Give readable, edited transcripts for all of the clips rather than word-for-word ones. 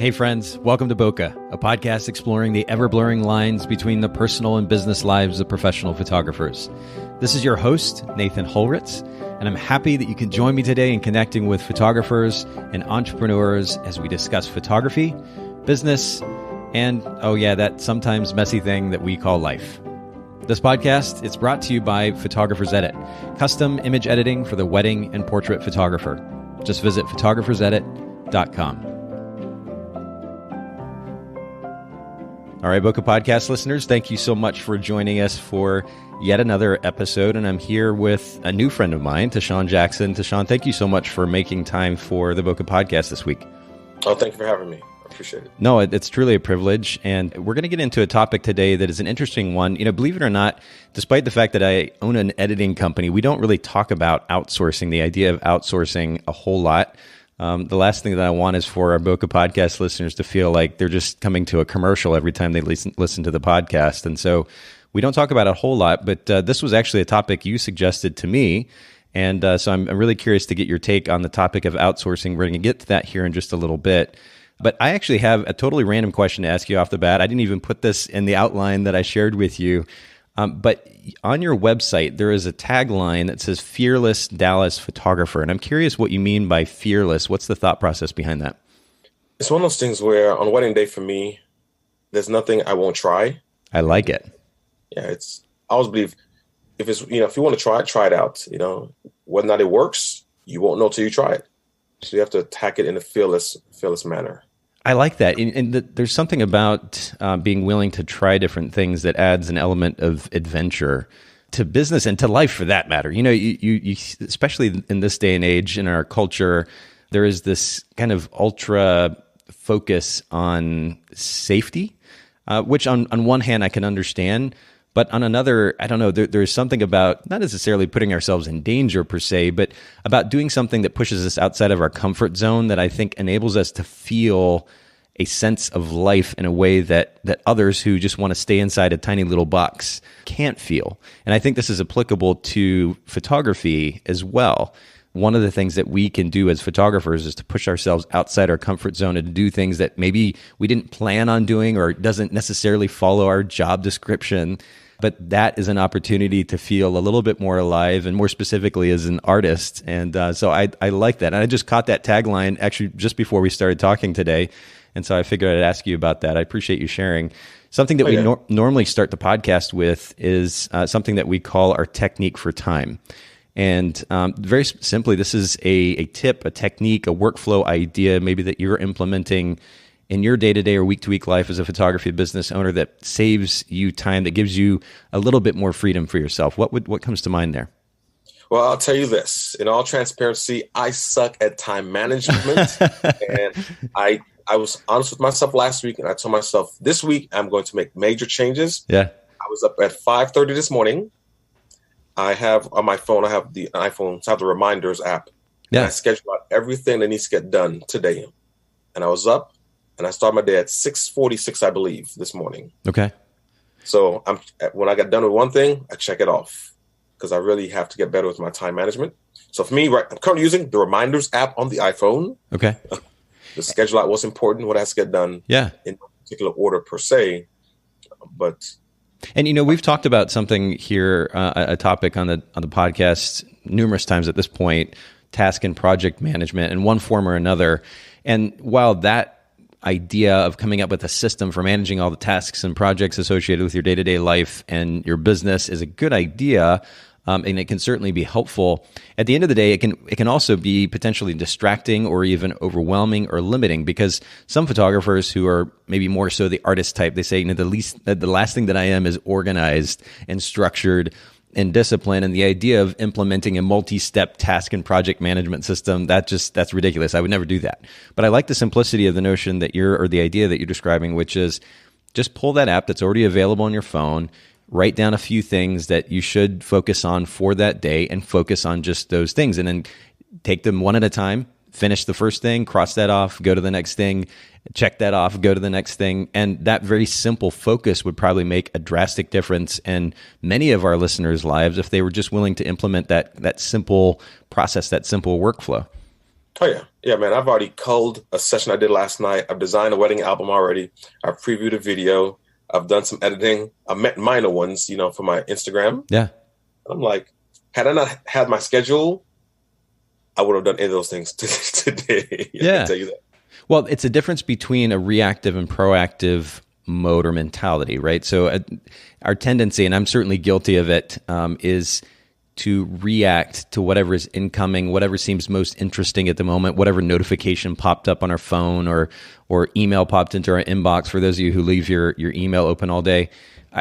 Hey friends, welcome to Bokeh, a podcast exploring the ever-blurring lines between the personal and business lives of professional photographers. This is your host, Nathan Holritz, and I'm happy that you can join me today in connecting with photographers and entrepreneurs as we discuss photography, business, and, oh yeah, that sometimes messy thing that we call life. This podcast is brought to you by Photographers Edit, custom image editing for the wedding and portrait photographer. Just visit photographersedit.com. All right, Bokeh Podcast listeners, thank you so much for joining us for yet another episode. And I'm here with a new friend of mine, Teshorn Jackson. Teshorn, thank you so much for making time for the Bokeh Podcast this week. Oh, thank you for having me. I appreciate it. No, it's truly a privilege. And we're going to get into a topic today that is an interesting one. You know, believe it or not, despite the fact that I own an editing company, we don't really talk about outsourcing, the idea of outsourcing a whole lot. The last thing that I want is for our Bokeh Podcast listeners to feel like they're just coming to a commercial every time they listen to the podcast. And so we don't talk about it a whole lot, but this was actually a topic you suggested to me. And so I'm really curious to get your take on the topic of outsourcing. We're going to get to that here in just a little bit. But I actually have a totally random question to ask you off the bat. I didn't even put this in the outline that I shared with you. But on your website, there is a tagline that says Fearless Dallas Photographer. And I'm curious what you mean by fearless. What's the thought process behind that? It's one of those things where on wedding day for me, there's nothing I won't try. I like it. Yeah, I always believe if you want to try it out. Whether or not it works, you won't know till you try it. So you have to attack it in a fearless manner. I like that. And there's something about being willing to try different things that adds an element of adventure to business and to life for that matter. You know, you especially in this day and age in our culture, there is this kind of ultra focus on safety, which on one hand I can understand. But on another, I don't know, there's something about not necessarily putting ourselves in danger per se, but about doing something that pushes us outside of our comfort zone that I think enables us to feel a sense of life in a way that others who just want to stay inside a tiny little box can't feel. And I think this is applicable to photography as well. One of the things that we can do as photographers is to push ourselves outside our comfort zone and do things that maybe we didn't plan on doing or doesn't necessarily follow our job description. But that is an opportunity to feel a little bit more alive and more specifically as an artist. And so I like that. And I just caught that tagline actually just before we started talking today. And so I figured I'd ask you about that. I appreciate you sharing. Something that we normally start the podcast with is something that we call our technique for time. And very simply, this is a tip, a technique, a workflow idea maybe that you're implementing in your day-to-day or week-to-week life as a photography business owner that saves you time, that gives you a little bit more freedom for yourself. What comes to mind there? Well, I'll tell you this. In all transparency, I suck at time management. And I was honest with myself last week, and I told myself this week I'm going to make major changes. Yeah. I was up at 5:30 this morning. I have on my phone, I have the iPhone, so I have the reminders app. Yeah. And I schedule out everything that needs to get done today. And I was up. And I started my day at 6:46, I believe, this morning. Okay. So when I got done with one thing, I check it off because I really have to get better with my time management. So for me, I'm currently using the Reminders app on the iPhone. Okay. To schedule out what's important, what has to get done in no particular order per se. And we've talked about something here, a topic on the podcast numerous times at this point, task and project management in one form or another. And while that idea of coming up with a system for managing all the tasks and projects associated with your day-to-day life and your business is a good idea, and it can certainly be helpful. At the end of the day, it can also be potentially distracting or even overwhelming or limiting because some photographers who are maybe more so the artist type, they say, the last thing that I am is organized and structured and discipline, and the idea of implementing a multi-step task and project management system, that's ridiculous. I would never do that. But I like the simplicity of the notion that or the idea that you're describing, which is just pull that app that's already available on your phone, write down a few things that you should focus on for that day and focus on just those things. And then take them one at a time, finish the first thing, cross that off, go to the next thing, check that off, go to the next thing. And that very simple focus would probably make a drastic difference in many of our listeners' lives if they were just willing to implement that simple process, that simple workflow. Oh yeah, man. I've already culled a session I did last night. I've designed a wedding album already. I've previewed a video. I've done some editing. I met minor ones, for my Instagram. Yeah. I'm like, had I not had my schedule, I would have done any of those things today. Yeah. I can tell you that. Well, it's a difference between a reactive and proactive mode or mentality, right? So our tendency, and I'm certainly guilty of it, is to react to whatever is incoming, whatever seems most interesting at the moment, whatever notification popped up on our phone or email popped into our inbox. For those of you who leave your email open all day,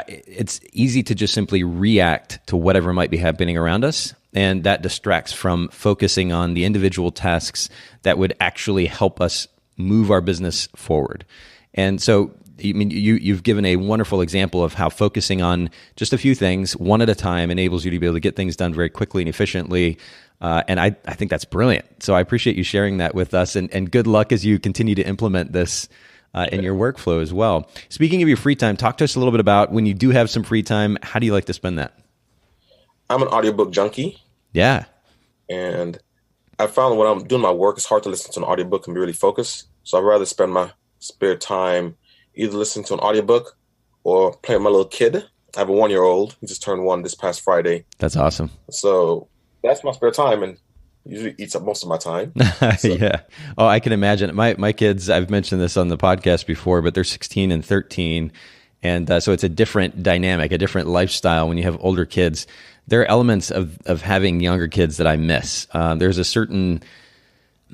it's easy to just simply react to whatever might be happening around us. And that distracts from focusing on the individual tasks that would actually help us move our business forward. And so, I mean, you've given a wonderful example of how focusing on just a few things, one at a time, enables you to be able to get things done very quickly and efficiently. And I think that's brilliant. So I appreciate you sharing that with us, and good luck as you continue to implement this in your workflow as well. Speaking of your free time, talk to us a little bit about when you do have some free time, how do you like to spend that? I'm an audiobook junkie. Yeah. And I found when I'm doing my work, it's hard to listen to an audiobook and be really focused. So I'd rather spend my spare time either listening to an audiobook or playing with my little kid. I have a 1-year-old. He just turned 1 this past Friday. That's awesome. So that's my spare time, and usually eats up most of my time. So. Yeah. Oh, I can imagine. My kids, I've mentioned this on the podcast before, but they're 16 and 13. And so it's a different dynamic, a different lifestyle when you have older kids. There are elements of having younger kids that I miss. There's a certain,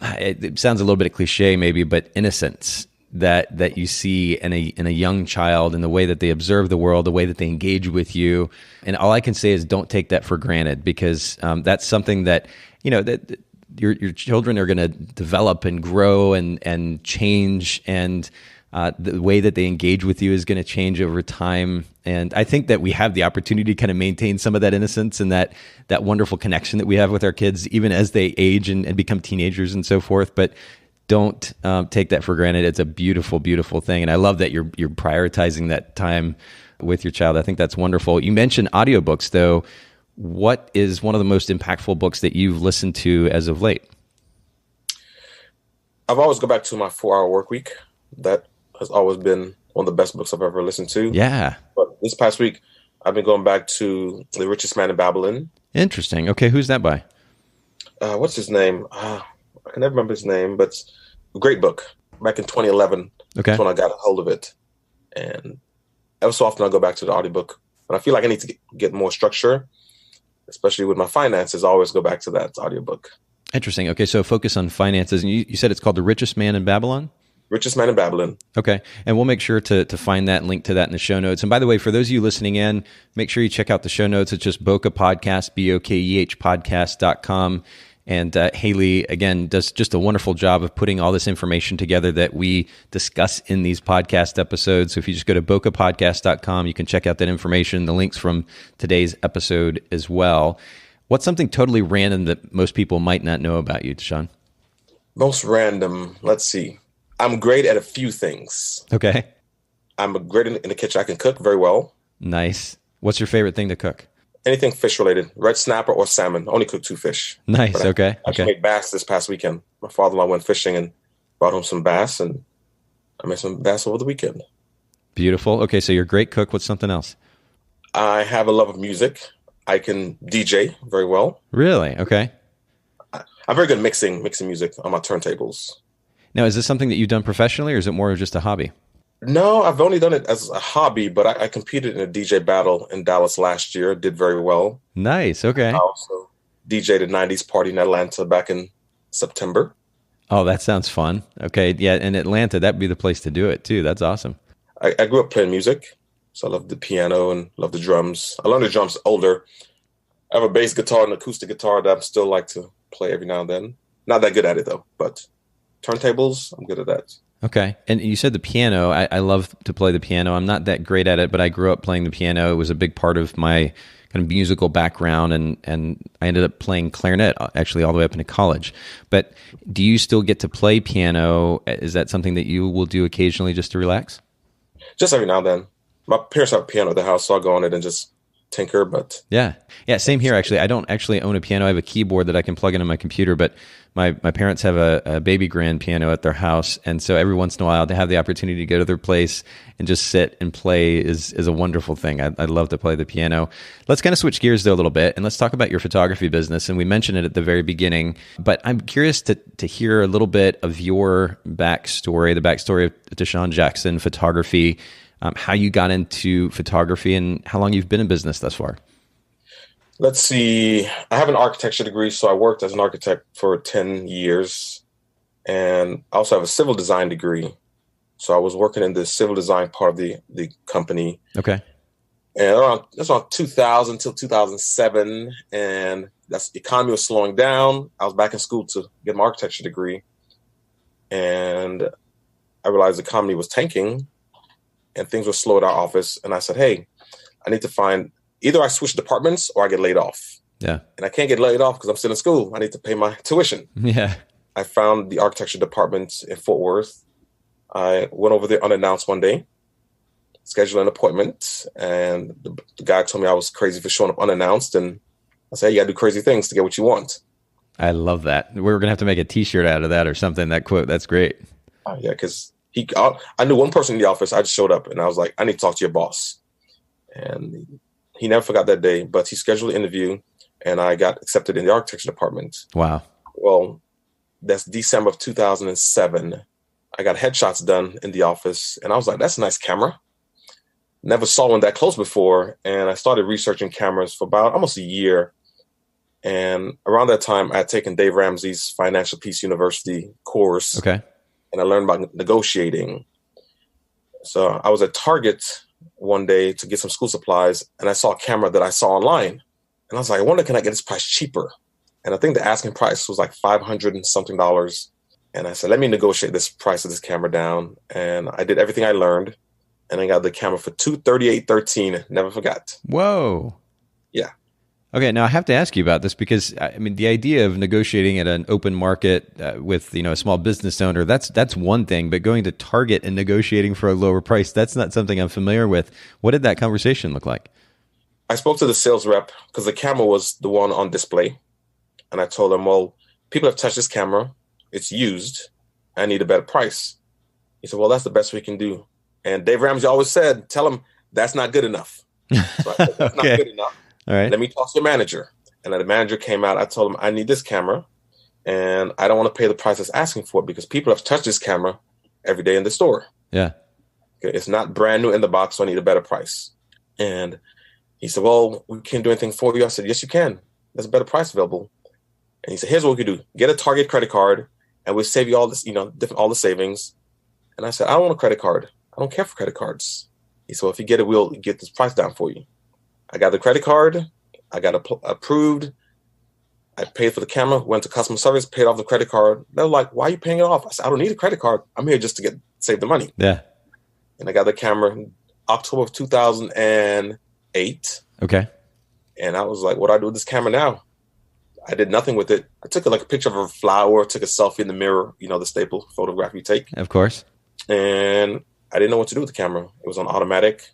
it sounds a little bit cliche maybe, but innocence that you see in a young child, in the way that they observe the world, the way that they engage with you. And all I can say is don't take that for granted, because that's something that, that your children are going to develop and grow and change, and the way that they engage with you is going to change over time. And I think that we have the opportunity to kind of maintain some of that innocence and that wonderful connection that we have with our kids, even as they age and become teenagers and so forth. But don't take that for granted. It's a beautiful, beautiful thing. And I love that you're prioritizing that time with your child. I think that's wonderful. You mentioned audiobooks, though. What is one of the most impactful books that you've listened to as of late? I've always go back to my 4-Hour Workweek. That has always been one of the best books I've ever listened to. Yeah. But this past week, I've been going back to The Richest Man in Babylon. Interesting. Okay, who's that by? What's his name? I can never remember his name, but it's a great book. Back in 2011, That's when I got a hold of it. And ever so often I go back to the audiobook. And I feel like I need to get more structure, especially with my finances. I always go back to that audiobook. Interesting. Okay, so focus on finances. And you said it's called The Richest Man in Babylon? Richest Man in Babylon. Okay. And we'll make sure to find that and link to that in the show notes. And by the way, for those of you listening in, make sure you check out the show notes. It's just Bokeh Podcast, Bokeh podcast.com. And Haley, again, does just a wonderful job of putting all this information together that we discuss in these podcast episodes. So if you just go to bokehpodcast.com, you can check out that information, the links from today's episode as well. What's something totally random that most people might not know about you, Teshorn? Most random, let's see. I'm great at a few things. Okay. I'm great in the kitchen. I can cook very well. Nice. What's your favorite thing to cook? Anything fish related, red snapper or salmon. I only cook 2 fish. Nice. Okay. I actually made bass this past weekend. My father-in-law went fishing and brought home some bass, and I made some bass over the weekend. Beautiful. Okay, so you're a great cook. What's something else? I have a love of music. I can DJ very well. Really? Okay. I'm very good at mixing music on my turntables. Now, is this something that you've done professionally, or is it more of just a hobby? No, I've only done it as a hobby, but I competed in a DJ battle in Dallas last year. Did very well. Nice. Okay. I also DJ'd a 90s party in Atlanta back in September. Oh, that sounds fun. Okay. Yeah. In Atlanta, that'd be the place to do it too. That's awesome. I grew up playing music, so I love the piano and love the drums. I learned the drums older. I have a bass guitar and acoustic guitar that I still like to play every now and then. Not that good at it though, but turntables, I'm good at that. Okay. And you said the piano. I love to play the piano. I'm not that great at it, but I grew up playing the piano. It was a big part of my kind of musical background, and I ended up playing clarinet actually all the way up into college. But do you still get to play piano? Is that something that you will do occasionally just to relax? Just every now and then. My parents have a piano at the house, so I'll go on it and just tinker, but yeah. Same here. Actually, I don't actually own a piano. I have a keyboard that I can plug into my computer, but my parents have a baby grand piano at their house, and so every once in a while to have the opportunity to go to their place and just sit and play is a wonderful thing. I love to play the piano. Let's kind of switch gears though a little bit, and let's talk about your photography business. And we mentioned it at the very beginning, but I'm curious to hear a little bit of your backstory, the backstory of Teshorn Jackson photography, how you got into photography, and how long you've been in business thus far. Let's see. I have an architecture degree, so I worked as an architect for 10 years. And I also have a civil design degree. So I was working in the civil design part of the company. Okay. And that's around 2000 till 2007. And the economy was slowing down. I was back in school to get my architecture degree. And I realized the economy was tanking and things were slow at our office. And I said, hey, I need to find either I switch departments or I get laid off. Yeah. And I can't get laid off because I'm still in school. I need to pay my tuition. Yeah. I found the architecture department in Fort Worth. I went over there unannounced one day, scheduled an appointment, and the guy told me I was crazy for showing up unannounced. And I said, hey, you got to do crazy things to get what you want. I love that. We're going to have to make a t-shirt out of that or something, that quote. That's great. Yeah, because I knew one person in the office. I just showed up and I was like, I need to talk to your boss. And he never forgot that day, but he scheduled an interview and I got accepted in the architecture department. Wow. Well, that's December of 2007. I got headshots done in the office and I was like, that's a nice camera. Never saw one that close before. And I started researching cameras for about almost a year. And around that time, I had taken Dave Ramsey's Financial Peace University course. Okay. And I learned about negotiating. So I was at Target one day to get some school supplies, and I saw a camera that I saw online. And I was like, I wonder, can I get this price cheaper? And I think the asking price was like $500 and something. And I said, let me negotiate this price of this camera down. And I did everything I learned, and I got the camera for $238.13. Never forgot. Whoa. Yeah. Okay, now I have to ask you about this because I mean the idea of negotiating at an open market with a small business owner, that's one thing, but going to Target and negotiating for a lower price, that's not something I'm familiar with. What did that conversation look like? I spoke to the sales rep because the camera was the one on display, and I told him, well, people have touched this camera, it's used, I need a better price. He said, well, that's the best we can do. And Dave Ramsey always said, tell him that's not good enough. So I said, that's not good enough. All right. Let me talk to your manager. And then the manager came out. I told him, I need this camera, and I don't want to pay the price it's asking for it because people have touched this camera every day in the store. Yeah. Okay, it's not brand new in the box, so I need a better price. And he said, well, we can't do anything for you. I said, yes, you can. There's a better price available. And he said, here's what we can do. Get a Target credit card, and we'll save you all this, all the savings. And I said, I don't want a credit card. I don't care for credit cards. He said, well, if you get it, we'll get this price down for you. I got the credit card. I got approved. I paid for the camera, went to customer service, paid off the credit card. They were like, why are you paying it off? I said, I don't need a credit card. I'm here just to save the money. Yeah. And I got the camera in October of 2008. Okay. And I was like, what do I do with this camera now? I did nothing with it. I took a picture of a flower, took a selfie in the mirror, the staple photograph you take. Of course. And I didn't know what to do with the camera. It was on automatic.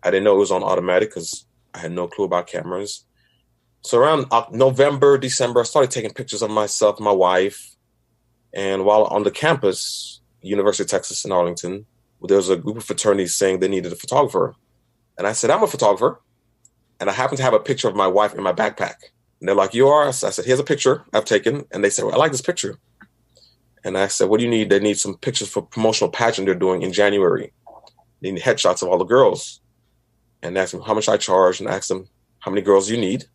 I didn't know it was on automatic because I had no clue about cameras. So around November, December, I started taking pictures of myself, my wife. And while on the campus, University of Texas in Arlington, there was a group of fraternities saying they needed a photographer. And I said, I'm a photographer. And I happened to have a picture of my wife in my backpack. And they're like, you are? I said, here's a picture I've taken. And they said, well, I like this picture. And I said, what do you need? They need some pictures for promotional pageant they're doing in January. They need headshots of all the girls. And they asked them how much I charge, and I asked them how many girls you need.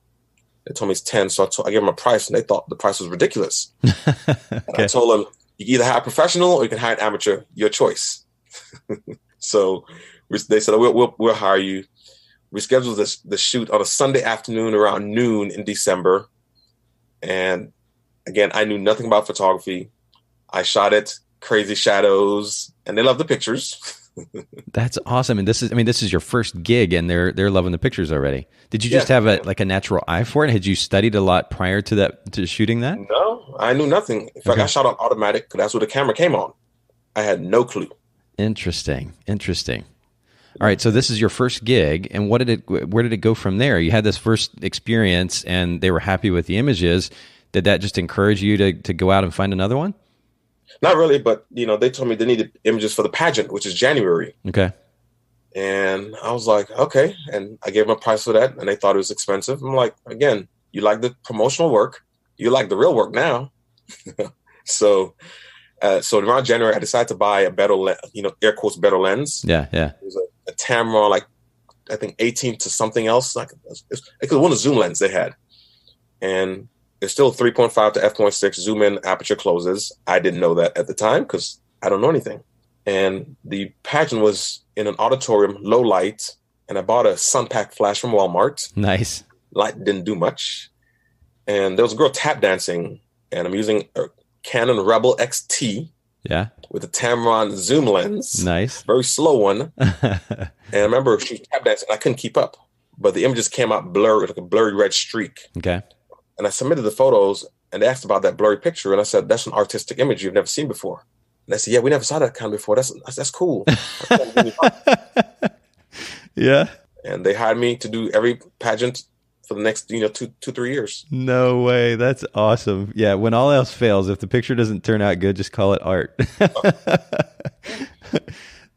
They told me it's 10. So I gave them a price, and they thought the price was ridiculous. Okay. I told them, you can either hire a professional or you can hire an amateur, your choice. So they said, we'll hire you. We scheduled the shoot on a Sunday afternoon around noon in December. And again, I knew nothing about photography. I shot it, crazy shadows, and they loved the pictures. That's awesome. And this is your first gig, and they're loving the pictures already. Did you just have a natural eye for it? Had you studied a lot prior to shooting that? No, I knew nothing. In fact, I shot on automatic because that's where the camera came on. I had no clue. Interesting. All right, so this is your first gig, and where did it go from there? You had this first experience, and they were happy with the images. Did that just encourage you to go out and find another one? Not really, but they told me they needed images for the pageant, which is January. Okay. And I was like, okay. And I gave them a price for that, and they thought it was expensive. I'm like, again, you like the promotional work, you like the real work now. So around January, I decided to buy a better, air quotes, better lens. Yeah. It was a Tamron, like I think 18 to something else. Like it was one of the zoom lens they had, and it's still 3.5 to f.6 zoom in, aperture closes. I didn't know that at the time because I don't know anything. And the pageant was in an auditorium, low light, and I bought a sun pack flash from Walmart. Nice. Light didn't do much, and there was a girl tap dancing, and I'm using a Canon Rebel XT. Yeah. With a Tamron zoom lens. Nice. Very slow one. And I remember she was tap dancing. I couldn't keep up. But the images came out blurry, like a blurry red streak. Okay. And I submitted the photos, and they asked about that blurry picture. And I said, that's an artistic image you've never seen before. And they said, yeah, we never saw that kind before. That's cool. Yeah. And they hired me to do every pageant for the next, 2-3 years. No way. That's awesome. Yeah. When all else fails, if the picture doesn't turn out good, just call it art.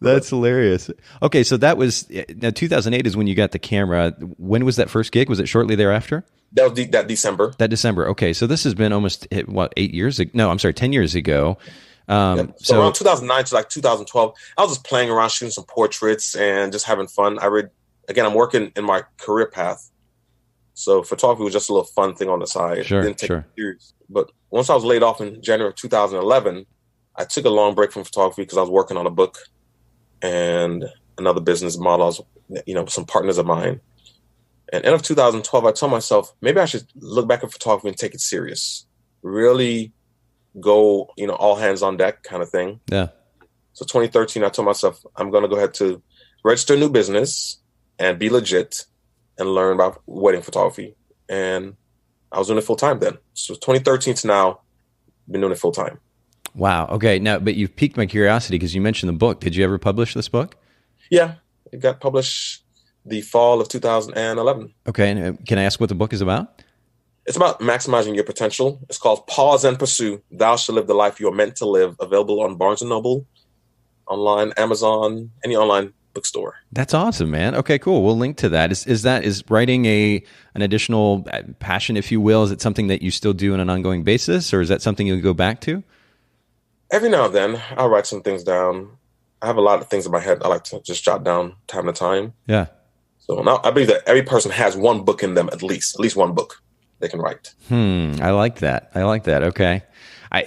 That's hilarious. Okay. So now 2008 is when you got the camera. When was that first gig? Was it shortly thereafter? That was that December. That December. Okay. So this has been almost 8 years ago. No, I'm sorry, 10 years ago. So around 2009 to like 2012, I was just playing around, shooting some portraits and just having fun. I'm working in my career path. So photography was just a little fun thing on the side. Sure, Didn't take it serious. But once I was laid off in January of 2011, I took a long break from photography because I was working on a book and another business model. I was, some partners of mine. And end of 2012, I told myself, maybe I should look back at photography and take it serious. Really go, all hands on deck kind of thing. Yeah. So 2013, I told myself, I'm going to go ahead to register a new business and be legit and learn about wedding photography. And I was doing it full time then. So 2013 to now, been doing it full time. Wow. Okay. Now, but you've piqued my curiosity because you mentioned the book. Did you ever publish this book? Yeah. It got published the fall of 2011. Okay. And can I ask what the book is about? It's about maximizing your potential. It's called Pause and Pursue. Thou shalt live the life you are meant to live. Available on Barnes & Noble, online, Amazon, any online bookstore. That's awesome, man. Okay, cool. We'll link to that. Is writing an additional passion, if you will? Is it something that you still do on an ongoing basis, or is that something you'll go back to? Every now and then, I'll write some things down. I have a lot of things in my head I like to just jot down time to time. Yeah. So now I believe that every person has one book in them, at least one book they can write. I like that. Okay.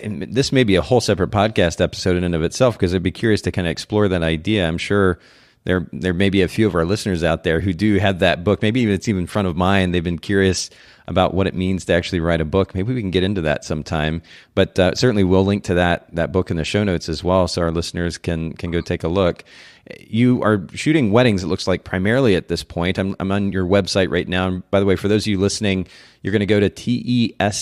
This may be a whole separate podcast episode in and of itself, because I'd be curious to kind of explore that idea. I'm sure there may be a few of our listeners out there who do have that book. Maybe it's even in front of mine. They've been curious about what it means to actually write a book. Maybe we can get into that sometime. But certainly we'll link to that book in the show notes as well, so our listeners can go take a look. You are shooting weddings, it looks like, primarily at this point. I'm on your website right now. And by the way, for those of you listening, you're going to go to Teshorn,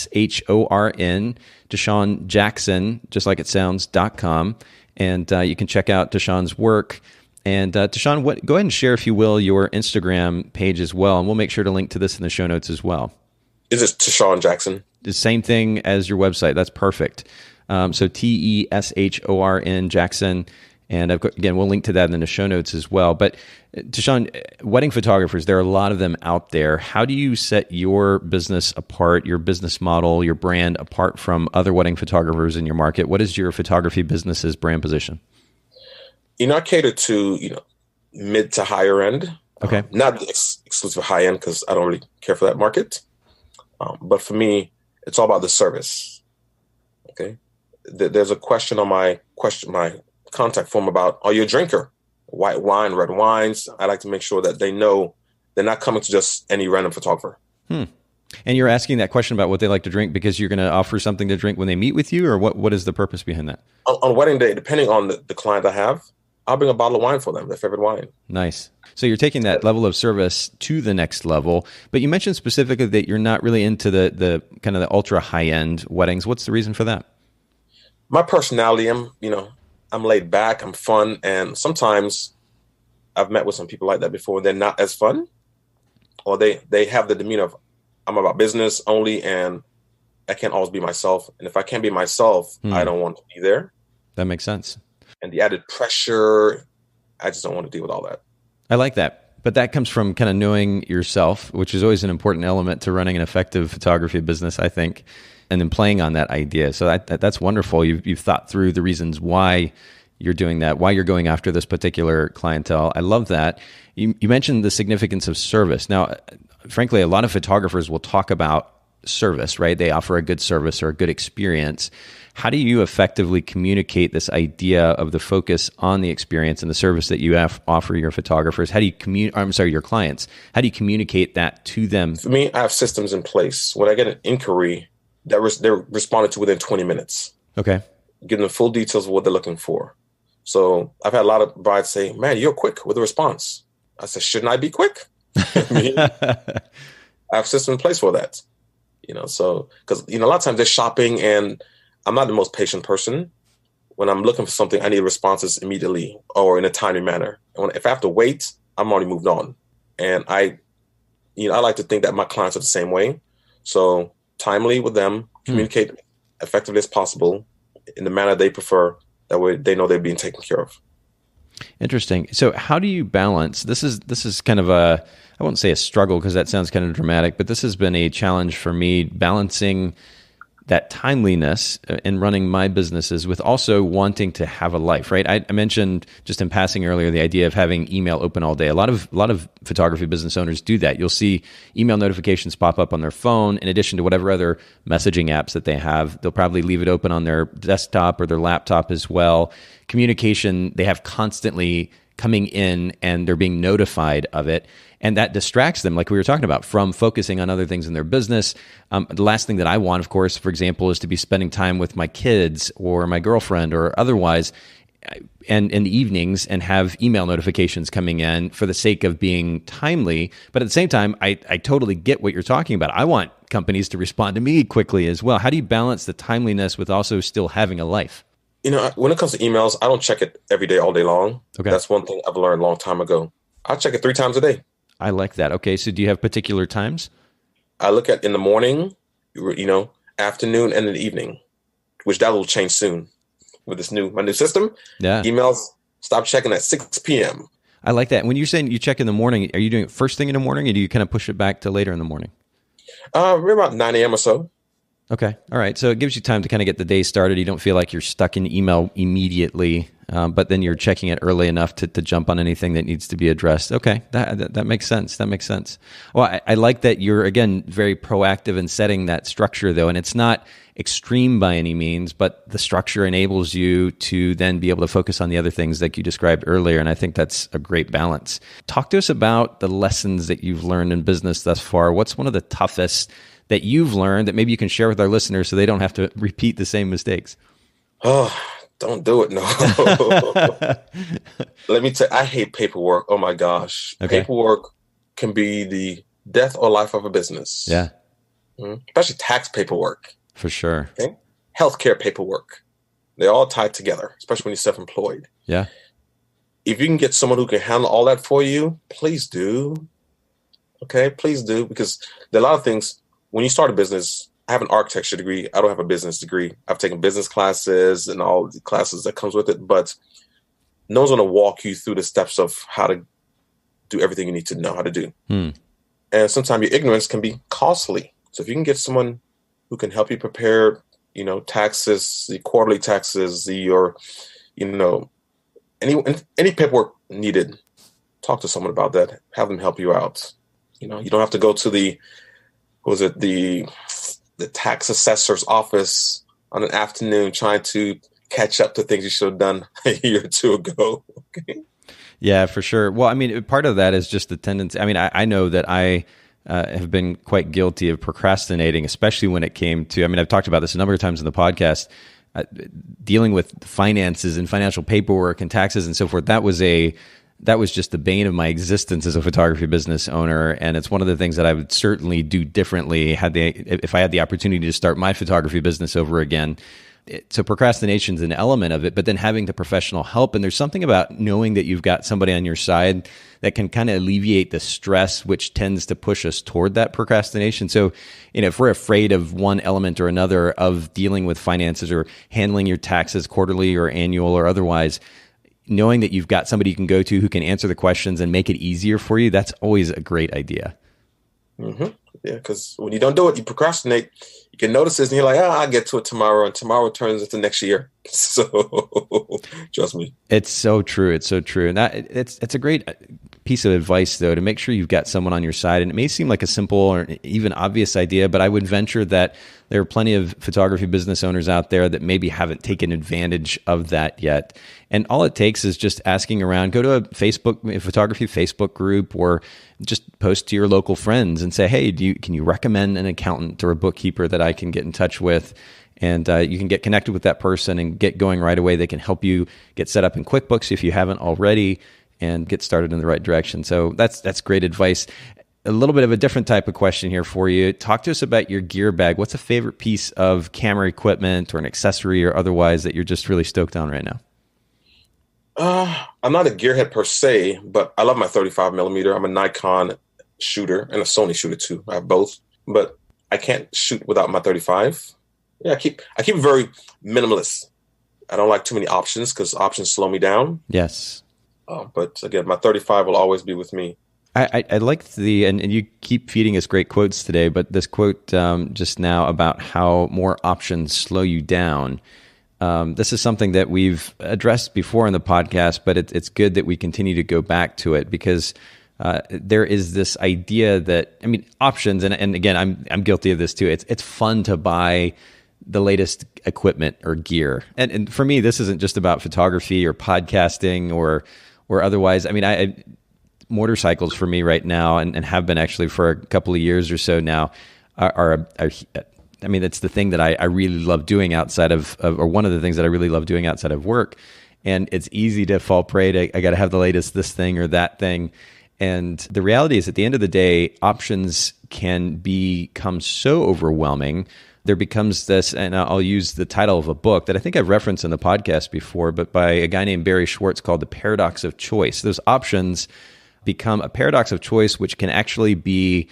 Teshorn Jackson, just like it sounds, .com. And you can check out Teshorn's work. And Teshorn, go ahead and share, if you will, your Instagram page as well. And we'll make sure to link to this in the show notes as well. Is it Teshorn Jackson? The same thing as your website. That's perfect. So Teshorn Jackson. And again, we'll link to that in the show notes as well. But Teshorn, wedding photographers, there are a lot of them out there. How do you set your business apart, your business model, your brand apart from other wedding photographers in your market? What is your photography business's brand position? I cater to, mid to higher end. Okay. Not exclusive high end, because I don't really care for that market. But for me, it's all about the service. Okay. There's a question on my contact form about, are you a drinker? White wine, red wines. I like to make sure that they know they're not coming to just any random photographer. And you're asking that question about what they like to drink because you're going to offer something to drink when they meet with you, or what is the purpose behind that? On wedding day, depending on the client I have, I'll bring a bottle of wine for them, their favorite wine. Nice. So you're taking that level of service to the next level, but you mentioned specifically that you're not really into the kind of the ultra high end weddings. What's the reason for that? My personality, I'm laid back, I'm fun, and sometimes I've met with some people like that before. They're not as fun, or they have the demeanor of, I'm about business only, and I can't always be myself. And if I can't be myself, I don't want to be there. That makes sense. And the added pressure, I just don't want to deal with all that. I like that. But that comes from kind of knowing yourself, which is always an important element to running an effective photography business, I think, and then playing on that idea. So that's wonderful. You've thought through the reasons why you're doing that, why you're going after this particular clientele. I love that. You mentioned the significance of service. Now, frankly, a lot of photographers will talk about service, right? They offer a good service or a good experience. How do you effectively communicate this idea of the focus on the experience and the service that you offer your photographers? How do you your clients? How do you communicate that to them? For me, I have systems in place. When I get an inquiry, they're responded to within 20 minutes. Okay. Giving them full details of what they're looking for. So I've had a lot of brides say, man, you're quick with the response. I said, shouldn't I be quick? I have systems in place for that. So, because, a lot of times they're shopping and I'm not the most patient person. When I'm looking for something, I need responses immediately or in a timely manner. And if I have to wait, I'm already moved on. And I like to think that my clients are the same way. So timely with them, communicate effectively as possible in the manner they prefer. That way they know they're being taken care of. Interesting. So how do you balance, this is kind of I won't say a struggle because that sounds kind of dramatic, but this has been a challenge for me, balancing that timeliness in running my businesses with also wanting to have a life, right? I mentioned just in passing earlier the idea of having email open all day. A lot of photography business owners do that. You'll see email notifications pop up on their phone in addition to whatever other messaging apps that they have. They'll probably leave it open on their desktop or their laptop as well. Communication, they have constantly coming in and they're being notified of it. And that distracts them, like we were talking about, from focusing on other things in their business. The last thing that I want, of course, for example, is to be spending time with my kids or my girlfriend or otherwise and in the evenings and have email notifications coming in for the sake of being timely. But at the same time, I totally get what you're talking about. I want companies to respond to me quickly as well. How do you balance the timeliness with also still having a life? When it comes to emails, I don't check it every day, all day long. Okay. That's one thing I've learned a long time ago. I check it 3 times a day. I like that. Okay, so do you have particular times? I look at in the morning, afternoon, and in the evening, which that will change soon with my new system. Yeah. Emails, stop checking at 6 p.m. I like that. When you're saying you check in the morning, are you doing it first thing in the morning or do you kind of push it back to later in the morning? We're about 9 a.m. or so. Okay. All right. So it gives you time to kind of get the day started. You don't feel like you're stuck in email immediately, but then you're checking it early enough to jump on anything that needs to be addressed. Okay. That makes sense. That makes sense. Well, I like that you're, again, very proactive in setting that structure, though. And it's not extreme by any means, but the structure enables you to then be able to focus on the other things like you described earlier. And I think that's a great balance. Talk to us about the lessons that you've learned in business thus far. What's one of the toughest that you've learned that maybe you can share with our listeners so they don't have to repeat the same mistakes? Oh, don't do it. No. Let me tell you, I hate paperwork. Oh my gosh. Okay. Paperwork can be the death or life of a business. Yeah. Especially tax paperwork. For sure. Okay. Healthcare paperwork. They're all tied together, especially when you're self-employed. Yeah. If you can get someone who can handle all that for you, please do. Okay. Please do. Because there are a lot of things. When you start a business, I have an architecture degree. I don't have a business degree. I've taken business classes and all the classes that comes with it, but no one's going to walk you through the steps of how to do everything you need to know how to do. And sometimes your ignorance can be costly. So if you can get someone who can help you prepare, taxes, the quarterly taxes, any paperwork needed, talk to someone about that. Have them help you out. You don't have to go to the tax assessor's office on an afternoon trying to catch up to things you should have done a year or two ago. Okay. Yeah, for sure. Well, I mean, part of that is just the tendency. I mean, I know that I have been quite guilty of procrastinating, especially when it came to, I've talked about this a number of times in the podcast, dealing with finances and financial paperwork and taxes and so forth. That was just the bane of my existence as a photography business owner. And it's one of the things that I would certainly do differently if I had the opportunity to start my photography business over again. So procrastination is an element of it, but then having the professional help. And there's something about knowing that you've got somebody on your side that can kind of alleviate the stress, which tends to push us toward that procrastination. So, if we're afraid of one element or another of dealing with finances or handling your taxes quarterly or annual or otherwise, knowing that you've got somebody you can go to who can answer the questions and make it easier for you, that's always a great idea. Mm-hmm. Yeah, because when you don't do it, you procrastinate. You can notice this and you're like, I'll get to it tomorrow. And tomorrow turns into next year. So trust me. It's so true. It's so true. And it's a great piece of advice, though, to make sure you've got someone on your side. And it may seem like a simple or even obvious idea, but I would venture that there are plenty of photography business owners out there that maybe haven't taken advantage of that yet. And all it takes is just asking around. Go to a photography Facebook group, or just post to your local friends and say, hey, can you recommend an accountant or a bookkeeper that I can get in touch with? And you can get connected with that person and get going right away. They can help you get set up in QuickBooks if you haven't already, and get started in the right direction. So that's great advice. A little bit of a different type of question here for you. Talk to us about your gear bag. What's a favorite piece of camera equipment or an accessory or otherwise that you're just really stoked on right now? I'm not a gearhead per se, but I love my 35 millimeter. I'm a Nikon shooter and a Sony shooter too. I have both, but I can't shoot without my 35. Yeah, I keep it very minimalist. I don't like too many options because options slow me down. Yes. But again, my 35 will always be with me. I liked and you keep feeding us great quotes today, but this quote just now about how more options slow you down. This is something that we've addressed before in the podcast, but it's good that we continue to go back to it, because there is this idea that, options, and again, I'm guilty of this too. It's fun to buy the latest equipment or gear. And for me, this isn't just about photography or podcasting or otherwise. Motorcycles for me right now, and have been actually for a couple of years or so now, are it's the thing that I really love doing outside of, or one of the things that I really love doing outside of work. And it's easy to fall prey to, I got to have the latest this thing or that thing. And the reality is, at the end of the day, options can become so overwhelming. There becomes this, and I'll use the title of a book that I think I've referenced in the podcast before, but by a guy named Barry Schwartz, called The Paradox of Choice. Those options become a paradox of choice, which can actually be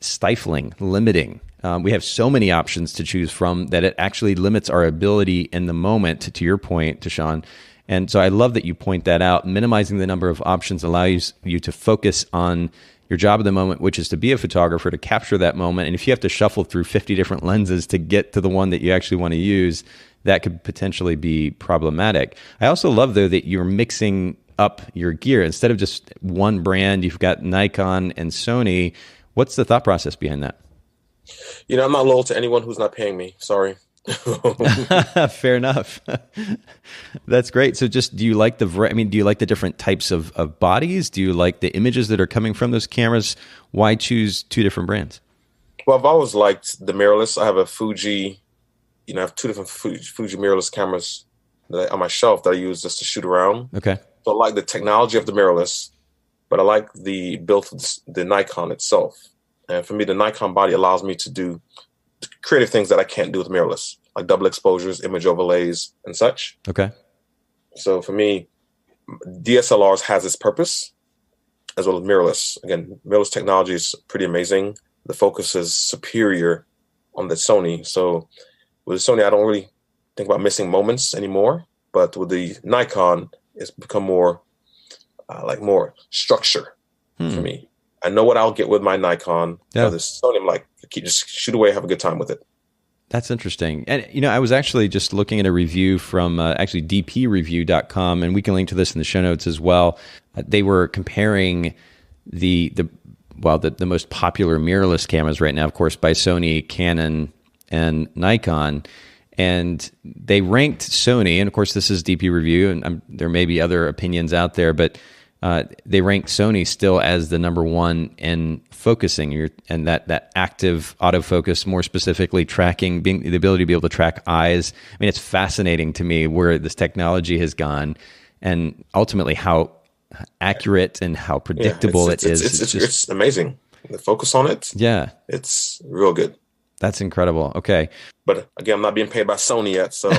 stifling, limiting. We have so many options to choose from that it actually limits our ability in the moment, to your point, Teshorn. And so I love that you point that out. Minimizing the number of options allows you to focus on your job of the moment, which is to be a photographer, to capture that moment. And if you have to shuffle through 50 different lenses to get to the one that you actually want to use, that could potentially be problematic. I also love, though, that you're mixing up your gear. Instead of just one brand, you've got Nikon and Sony. What's the thought process behind that? I'm not loyal to anyone who's not paying me. Sorry. Fair enough. That's great. So just, do you like the different types of bodies? Do you like the images that are coming from those cameras? Why choose two different brands? Well, I've always liked the mirrorless. I have a Fuji, I have two different Fuji mirrorless cameras on my shelf that I use just to shoot around. Okay. So I like the technology of the mirrorless, but I like the built of the Nikon itself. And for me, the Nikon body allows me to do creative things that I can't do with mirrorless, like double exposures, image overlays, and such. Okay. So for me, DSLRs has its purpose, as well as mirrorless. Again, mirrorless technology is pretty amazing. The focus is superior on the Sony. So with the Sony, I don't really think about missing moments anymore. But with the Nikon, it's become more more structure for me. I know what I'll get with my Nikon. Yeah. The Sony, I'm like, just shoot away, have a good time with it. That's interesting. And, I was actually just looking at a review from dpreview.com, and we can link to this in the show notes as well. They were comparing the most popular mirrorless cameras right now, of course, by Sony, Canon, and Nikon. And they ranked Sony, and of course, this is DP Review, and there may be other opinions out there, but they ranked Sony still as the number one in focusing, and that active autofocus, more specifically tracking, being the ability to be able to track eyes. It's fascinating to me where this technology has gone, and ultimately how accurate and how predictable it is. It's amazing. The focus on it, yeah, it's real good. That's incredible. Okay. But again, I'm not being paid by Sony yet. So,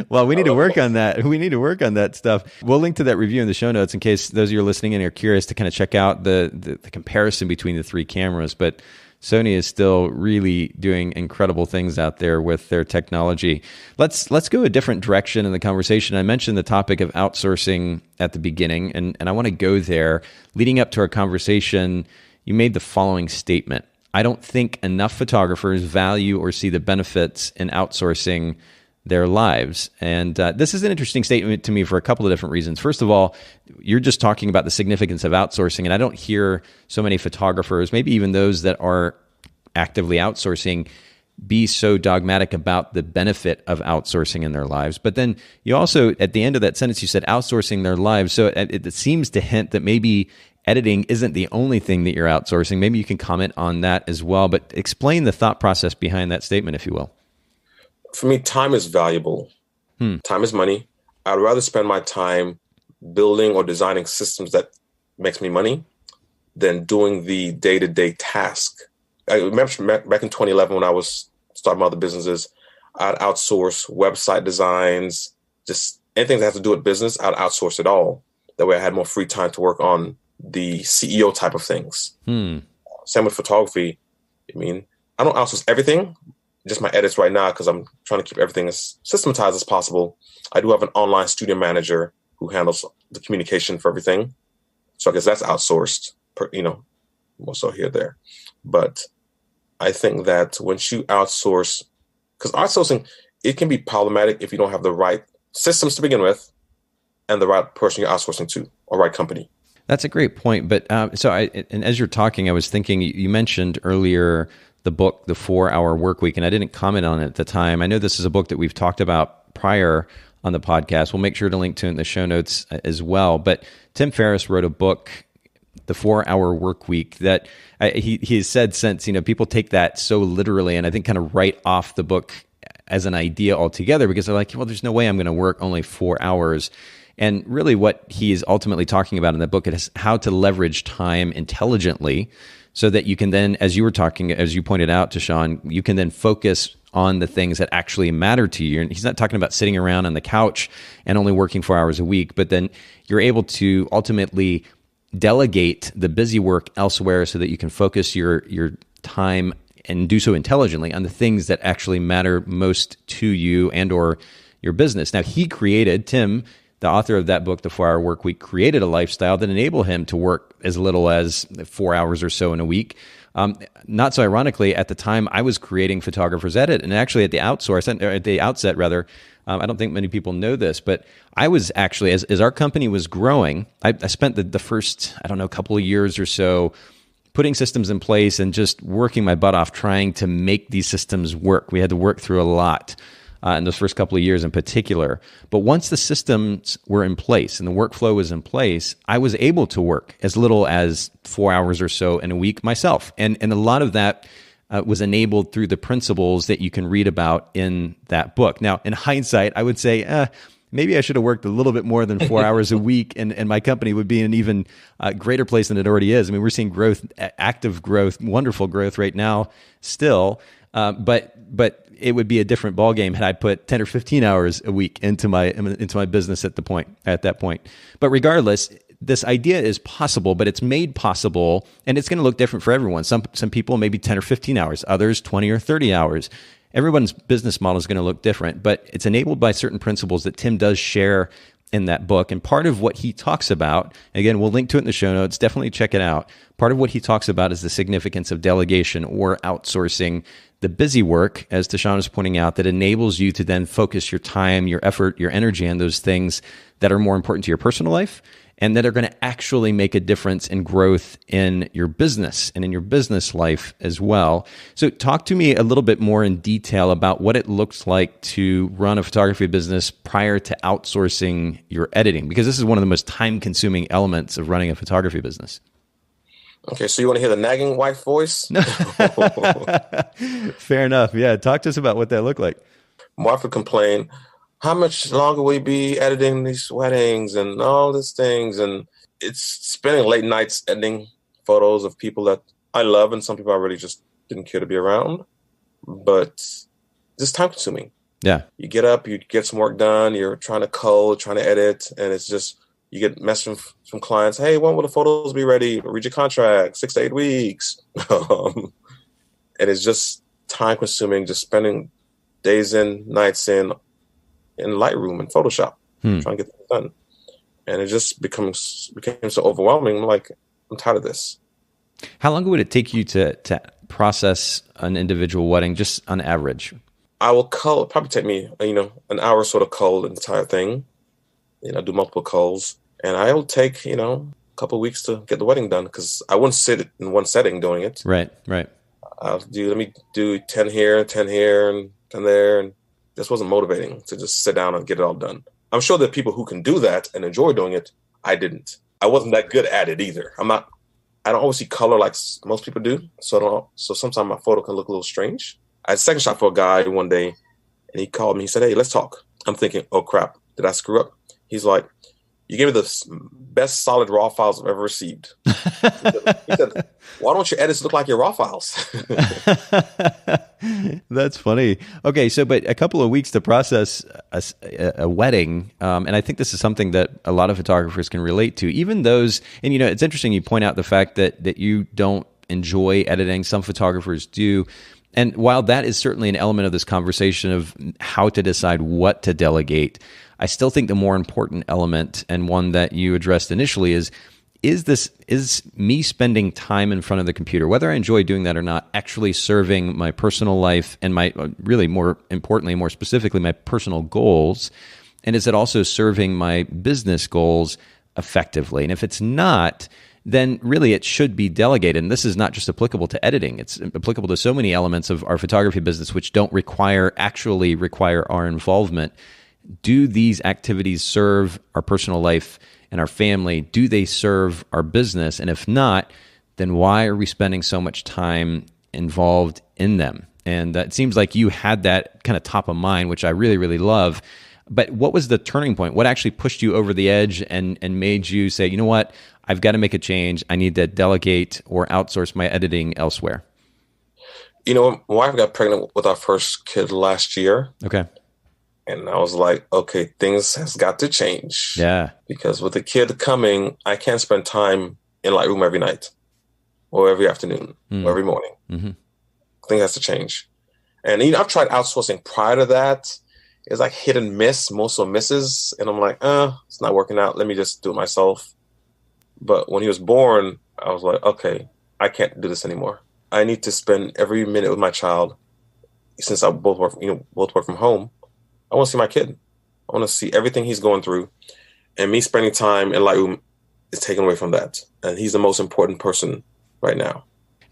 well, we need to work on that. We need to work on that stuff. We'll link to that review in the show notes in case those of you are listening and are curious to kind of check out the comparison between the three cameras. But Sony is still really doing incredible things out there with their technology. Let's go a different direction in the conversation. I mentioned the topic of outsourcing at the beginning, and I want to go there. Leading up to our conversation, you made the following statement. I don't think enough photographers value or see the benefits in outsourcing their lives. And this is an interesting statement to me for a couple of different reasons. First of all, you're just talking about the significance of outsourcing, and I don't hear so many photographers, maybe even those that are actively outsourcing, be so dogmatic about the benefit of outsourcing in their lives. But then you also, at the end of that sentence, you said outsourcing their lives. So it seems to hint that maybe editing isn't the only thing that you're outsourcing. Maybe you can comment on that as well, but explain the thought process behind that statement, if you will. For me, time is valuable. Time is money. I'd rather spend my time building or designing systems that makes me money than doing the day-to-day task. I remember back in 2011 when I was starting my other businesses, I'd outsource website designs, just anything that has to do with business, I'd outsource it all. That way I had more free time to work on the CEO type of things. Same with photography. I mean, I don't outsource everything, just my edits right now, because I'm trying to keep everything as systematized as possible. I do have an online studio manager who handles the communication for everything. So I guess that's outsourced, more so here, there. But I think that once you outsource, because outsourcing, it can be problematic if you don't have the right systems to begin with and the right person you're outsourcing to, or right company. That's a great point. But and as you're talking, I was thinking, you mentioned earlier the book, The 4-Hour Workweek, and I didn't comment on it at the time. I know this is a book that we've talked about prior on the podcast. We'll make sure to link to it in the show notes as well. But Tim Ferriss wrote a book, The 4-Hour Workweek, that he has said since, people take that so literally, and I think kind of write off the book as an idea altogether, because they're like, well, there's no way I'm going to work only 4 hours. And really what he is ultimately talking about in the book is how to leverage time intelligently so that you can then, as you pointed out, Teshorn, you can then focus on the things that actually matter to you. And he's not talking about sitting around on the couch and only working 4 hours a week, but then you're able to ultimately delegate the busy work elsewhere so that you can focus your time and do so intelligently on the things that actually matter most to you and or your business. Now, Tim, the author of that book, The 4-Hour Workweek, created a lifestyle that enabled him to work as little as 4 hours or so in a week. Not so ironically, at the time I was creating Photographer's Edit, and actually at the outset, I don't think many people know this, but I was actually, as our company was growing, I spent the first, couple of years or so putting systems in place and just working my butt off trying to make these systems work. We had to work through a lot in those first couple of years in particular. But once the systems were in place and the workflow was in place, I was able to work as little as 4 hours or so in a week myself. And a lot of that was enabled through the principles that you can read about in that book. Now, in hindsight, I would say, maybe I should have worked a little bit more than 4 hours a week, and my company would be in an even greater place than it already is. I mean, we're seeing growth, active growth, wonderful growth right now still, but it would be a different ballgame had I put 10 or 15 hours a week into my business at that point. But regardless, this idea is possible, but it's made possible, and it's going to look different for everyone. Some people maybe 10 or 15 hours, others 20 or 30 hours. Everyone's business model is going to look different, but it's enabled by certain principles that Tim does share in that book. And part of what he talks about, again, we'll link to it in the show notes, definitely check it out. Part of what he talks about is the significance of delegation or outsourcing the busy work, as Teshorn is pointing out, that enables you to then focus your time, your effort, your energy on those things that are more important to your personal life and that are going to actually make a difference in growth in your business and in your business life as well. So talk to me a little bit more in detail about what it looks like to run a photography business prior to outsourcing your editing, because this is one of the most time-consuming elements of running a photography business. Okay, so you want to hear the nagging wife voice? Fair enough. Yeah, talk to us about what that looked like. My wife would complain, how much longer will we be editing these weddings and all these things? And it's spending late nights editing photos of people that I love and some people I really just didn't care to be around. but just time consuming. Yeah. You get up, you get some work done, you're trying to code, trying to edit, and it's just, you get messages from clients, hey, when will the photos be ready? Read your contract, 6 to 8 weeks. And it's just time consuming, just spending days in, nights in Lightroom and Photoshop, trying to get things done. And it just became so overwhelming. I'm like, I'm tired of this. How long would it take you to process an individual wedding, just on average? I will cull, probably take me, an hour sort of cull the entire thing, do multiple culls. And I will take, a couple of weeks to get the wedding done, because I wouldn't sit in one setting doing it. Right. Let me do 10 here, 10 here, and 10 there. And this wasn't motivating to just sit down and get it all done. I'm sure there are people who can do that and enjoy doing it. I didn't. I wasn't that good at it either. I don't always see color like most people do. So sometimes my photo can look a little strange. I had a second shot for a guy one day, and he called me. He said, hey, let's talk. I'm thinking, oh, crap. Did I screw up? He's like, you gave me the best solid raw files I've ever received. He said, why don't your edits look like your raw files? That's funny. Okay, but a couple of weeks to process a wedding, and I think this is something that a lot of photographers can relate to. Even those, and it's interesting you point out the fact that you don't enjoy editing. Some photographers do. And while that is certainly an element of this conversation of how to decide what to delegate, I still think the more important element, and one that you addressed initially, is me spending time in front of the computer, whether I enjoy doing that or not, actually serving my personal life and my, really more importantly, more specifically, my personal goals? And is it also serving my business goals effectively? And if it's not, then really it should be delegated. And this is not just applicable to editing. It's applicable to so many elements of our photography business which don't actually require our involvement. Do these activities serve our personal life and our family? Do they serve our business? And if not, then why are we spending so much time involved in them? And it seems like you had that kind of top of mind, which I really, really love. But what was the turning point? What actually pushed you over the edge and made you say, you know what, I've got to make a change. I need to delegate or outsource my editing elsewhere? My wife got pregnant with our first kid last year. Okay. And I was like, okay, things has got to change. Yeah. Because with the kid coming, I can't spend time in Lightroom every night or every afternoon or every morning. Mm-hmm. Things has to change. And I've tried outsourcing prior to that. It's like hit and miss, most of misses. And I'm like, it's not working out. Let me just do it myself. But when he was born, I was like, okay, I can't do this anymore. I need to spend every minute with my child. Since I both work from home, I want to see my kid. I want to see everything he's going through. And me spending time in Lightroom is taken away from that. And he's the most important person right now.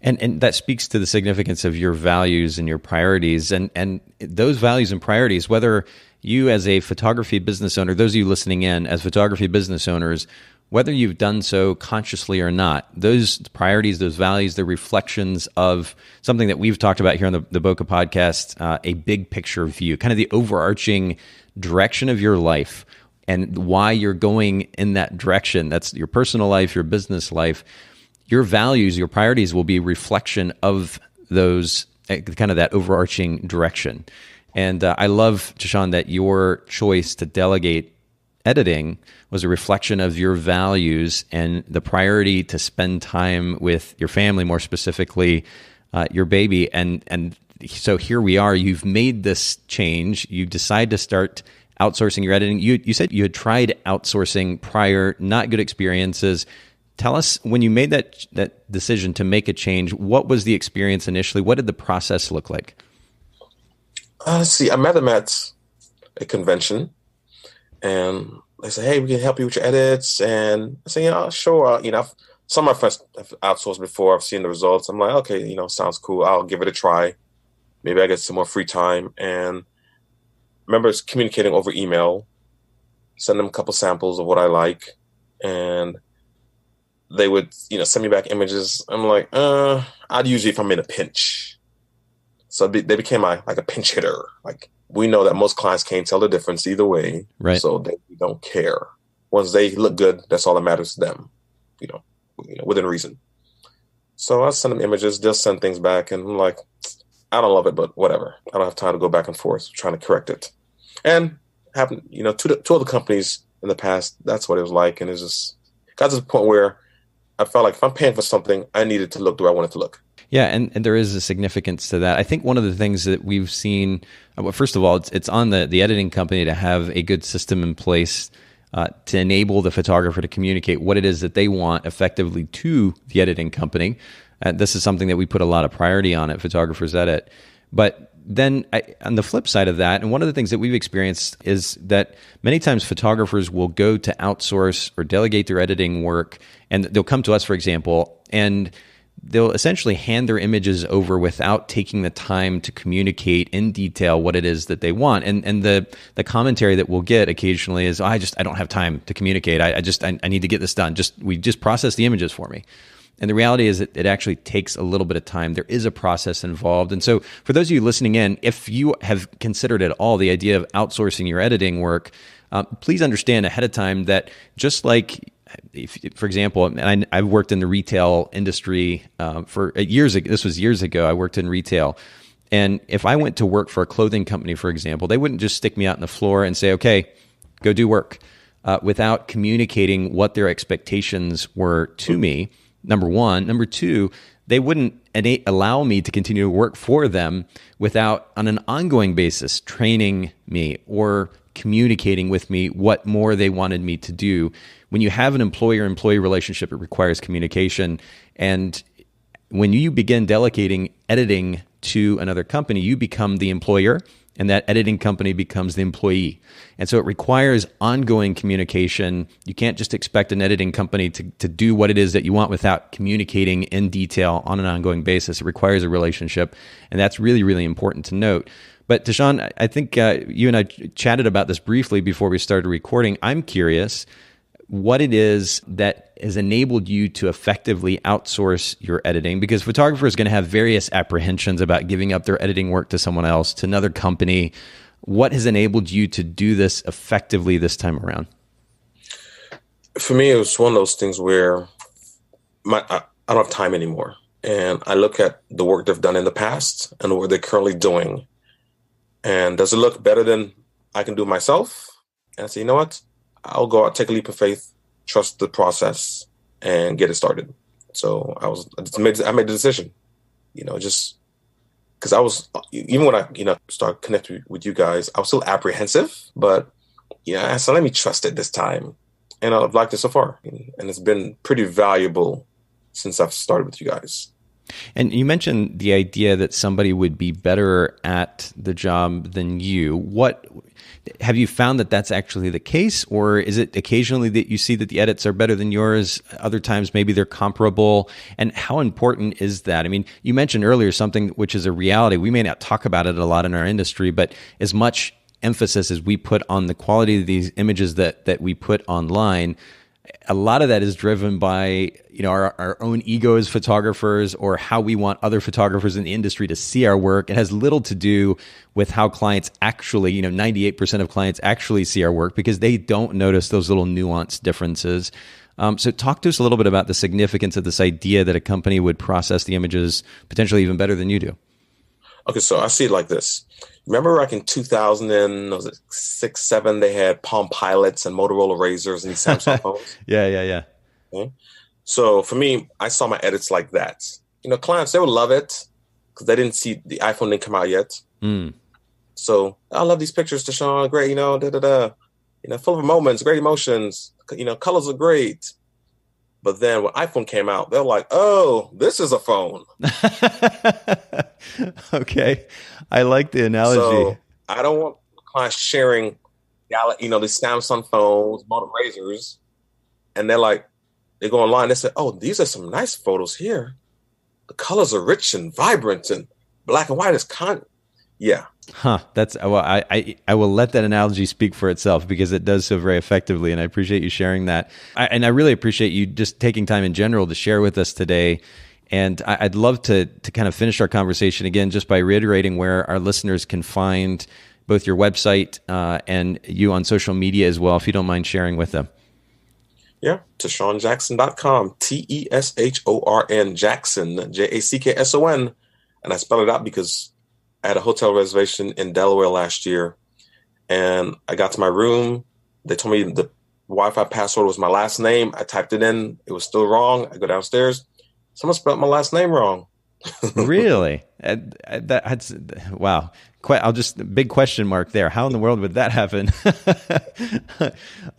And that speaks to the significance of your values and your priorities. And those values and priorities, whether you as a photography business owner, those of you listening in as photography business owners, whether you've done so consciously or not, those priorities, those values, they're reflections of something that we've talked about here on the Bokeh Podcast, a big picture view, kind of the overarching direction of your life and why you're going in that direction. That's your personal life, your business life. Your values, your priorities will be a reflection of those, kind of that overarching direction. And I love, Teshorn, that your choice to delegate editing was a reflection of your values and the priority to spend time with your family, more specifically, your baby. And so here we are. You've made this change. You decide to start outsourcing your editing. You said you had tried outsourcing prior, not good experiences. Tell us, when you made that decision to make a change, what was the experience initially? What did the process look like? I met them at a convention, and they said, hey, we can help you with your edits. And I said, sure. Some of my friends have outsourced before. I've seen the results. I'm like, okay, sounds cool. I'll give it a try. Maybe I get some more free time. And I remember communicating over email, send them a couple samples of what I like. And they would, send me back images. I'm like, I'd usually if I'm in a pinch. So they became like a pinch hitter. Like, we know that most clients can't tell the difference either way. Right. So they don't care. Once they look good, that's all that matters to them, within reason. So I send them images. They'll send things back. And I'm like, I don't love it, but whatever. I don't have time to go back and forth trying to correct it. And happened, two other companies in the past, that's what it was like. And it's just got to the point where I felt like if I'm paying for something, I needed to look the way I wanted to look. Yeah, and there is a significance to that. I think one of the things that we've seen, well, first of all, it's on the editing company to have a good system in place to enable the photographer to communicate what it is that they want effectively to the editing company. This is something that we put a lot of priority on at Photographers Edit. But then on the flip side of that, and one of the things that we've experienced is that many times photographers will go to outsource or delegate their editing work, and they'll come to us, for example, and they'll essentially hand their images over without taking the time to communicate in detail what it is that they want. And the commentary that we'll get occasionally is, I don't have time to communicate. I need to get this done. We just process the images for me. And the reality is that it actually takes a little bit of time. There is a process involved. And so for those of you listening in, if you have considered at all the idea of outsourcing your editing work, please understand ahead of time that just like, for example, and I've worked in the retail industry for years ago. This was years ago. I worked in retail. And if I went to work for a clothing company, for example, they wouldn't just stick me out on the floor and say, okay, go do work, without communicating what their expectations were to me. Number one. Number two, they wouldn't allow me to continue to work for them without, on an ongoing basis, training me or communicating with me what more they wanted me to do. When you have an employer-employee relationship, it requires communication. And when you begin delegating editing to another company, you become the employer, and that editing company becomes the employee. And so it requires ongoing communication. You can't just expect an editing company to do what it is that you want without communicating in detail on an ongoing basis. It requires a relationship, and that's really, really important to note. But Teshorn, I think you and I chatted about this briefly before we started recording. I'm curious what it is that has enabled you to effectively outsource your editing, because photographers are going to have various apprehensions about giving up their editing work to someone else, to another company. What has enabled you to do this effectively this time around? For me, it was one of those things where I don't have time anymore. And I look at the work they've done in the past and what they're currently doing. And does it look better than I can do myself? And I say, you know what? I'll go out, take a leap of faith, trust trust and get it started. So I made the decision, just because I was, even when I, started connecting with you guys, I was still apprehensive, but I said, let me trust it this time. And I've liked it so far. And it's been pretty valuable since I've started with you guys. And you mentioned the idea that somebody would be better at the job than you. What have you found that that's actually the case, or is it occasionally that you see that the edits are better than yours? Other times, maybe they're comparable. And how important is that? I mean, you mentioned earlier something which is a reality. We may not talk about it a lot in our industry, but as much emphasis as we put on the quality of these images that we put online, a lot of that is driven by our own ego as photographers, or how we want other photographers in the industry to see our work. It has little to do with how clients actually, 98% of clients actually see our work, because they don't notice those little nuanced differences. So talk to us a little bit about the significance of this idea that a company would process the images potentially even better than you do. Okay, so I see it like this. Remember back in 2006, 7, they had Palm Pilots and Motorola Razors and Samsung phones? Yeah. Okay. So for me, I saw my edits like that. Clients, they would love it because they didn't see the iPhone didn't come out yet. So I love these pictures, Teshorn, great, full of moments, great emotions, colors are great. But then when iPhone came out, they're like, oh, this is a phone. Okay. I like the analogy. So I don't want clients sharing, these Samsung phones, Motorola Razors. And they're like, they go online, they say, oh, these are some nice photos here. The colors are rich and vibrant, and black and white is yeah. Huh. That's, well, I will let that analogy speak for itself, because it does so very effectively, and I appreciate you sharing that. And I really appreciate you just taking time in general to share with us today. And I'd love to kind of finish our conversation again just by reiterating where our listeners can find both your website and you on social media as well, if you don't mind sharing with them. Yeah, TeshornJackson.com, Teshorn Jackson, Jackson. And I spell it out because I had a hotel reservation in Delaware last year, and I got to my room. They told me the Wi-Fi password was my last name. I typed it in. It was still wrong. I go downstairs. Someone spelled my last name wrong. Really? That's wow. Big question mark there. How in the world would that happen?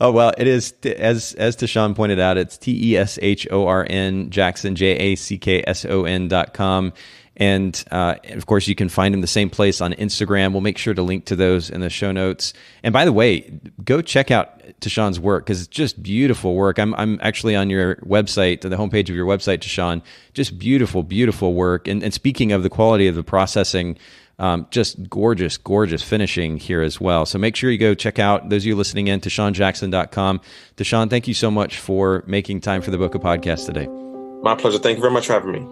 Oh, well, it is, as Teshorn pointed out, it's Teshorn Jackson, JACKSON.com. And of course, you can find him the same place on Instagram. We'll make sure to link to those in the show notes. And by the way, go check out Teshorn's work, because it's just beautiful work. I'm actually on your website, the homepage of your website, Teshorn. Just beautiful, beautiful work. And speaking of the quality of the processing, just gorgeous, gorgeous finishing here as well. So make sure you go check out, those of you listening in, TeshornJackson.com. Teshorn, thank you so much for making time for the Bokeh Podcast today. My pleasure. Thank you very much for having me.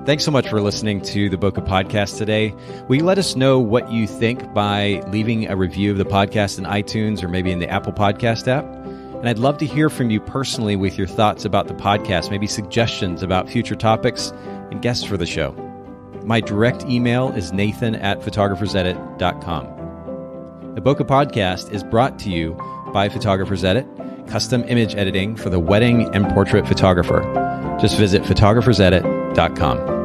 Thanks so much for listening to the Bokeh Podcast today. Will you let us know what you think by leaving a review of the podcast in iTunes or maybe in the Apple Podcast app? And I'd love to hear from you personally with your thoughts about the podcast, maybe suggestions about future topics and guests for the show. My direct email is nathan@photographersedit.com. The Bokeh Podcast is brought to you by Photographers Edit, custom image editing for the wedding and portrait photographer. Just visit photographersedit.com.